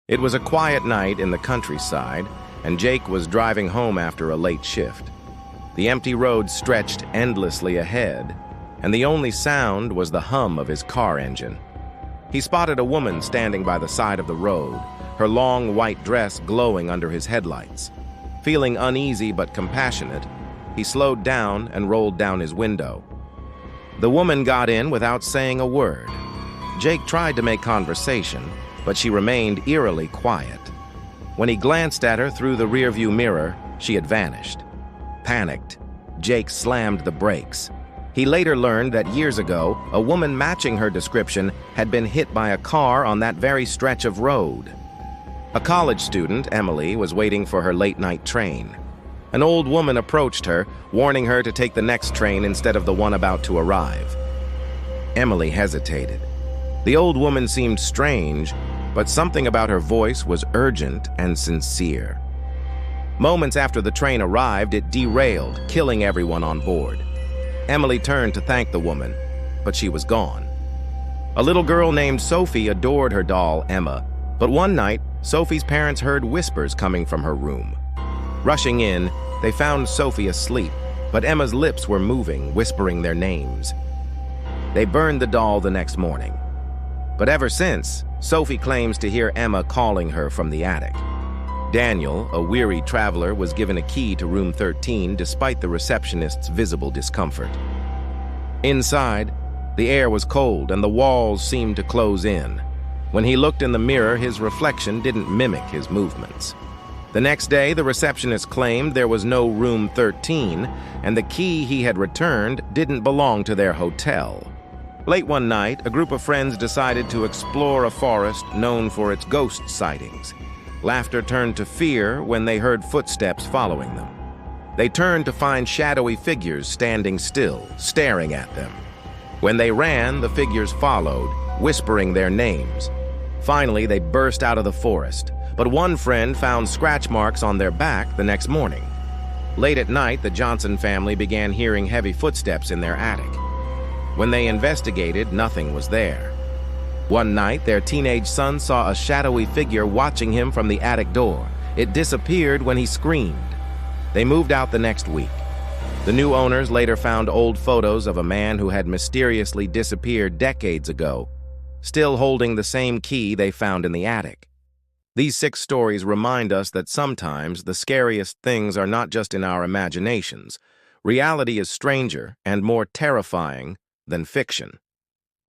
It was a quiet night in the countryside, and Jake was driving home after a late shift. The empty road stretched endlessly ahead, and the only sound was the hum of his car engine. He spotted a woman standing by the side of the road, her long white dress glowing under his headlights. Feeling uneasy but compassionate, he slowed down and rolled down his window. The woman got in without saying a word. Jake tried to make conversation, but she remained eerily quiet. When he glanced at her through the rearview mirror, she had vanished. Panicked, Jake slammed the brakes. He later learned that years ago, a woman matching her description had been hit by a car on that very stretch of road. A college student, Emily, was waiting for her late-night train. An old woman approached her, warning her to take the next train instead of the one about to arrive. Emily hesitated. The old woman seemed strange, but something about her voice was urgent and sincere. Moments after the train arrived, it derailed, killing everyone on board. Emily turned to thank the woman, but she was gone. A little girl named Sophie adored her doll, Emma, but one night, Sophie's parents heard whispers coming from her room. Rushing in, they found Sophie asleep, but Emma's lips were moving, whispering their names. They burned the doll the next morning. But ever since, Sophie claims to hear Emma calling her from the attic. Daniel, a weary traveler, was given a key to room 13 despite the receptionist's visible discomfort. Inside, the air was cold and the walls seemed to close in. When he looked in the mirror, his reflection didn't mimic his movements. The next day, the receptionist claimed there was no room 13, and the key he had returned didn't belong to their hotel. Late one night, a group of friends decided to explore a forest known for its ghost sightings. Laughter turned to fear when they heard footsteps following them. They turned to find shadowy figures standing still, staring at them. When they ran, the figures followed, whispering their names. Finally, they burst out of the forest, but one friend found scratch marks on their back the next morning. Late at night, the Johnson family began hearing heavy footsteps in their attic. When they investigated, nothing was there. One night, their teenage son saw a shadowy figure watching him from the attic door. It disappeared when he screamed. They moved out the next week. The new owners later found old photos of a man who had mysteriously disappeared decades ago, still holding the same key they found in the attic. These 6 stories remind us that sometimes the scariest things are not just in our imaginations. Reality is stranger and more terrifying than fiction.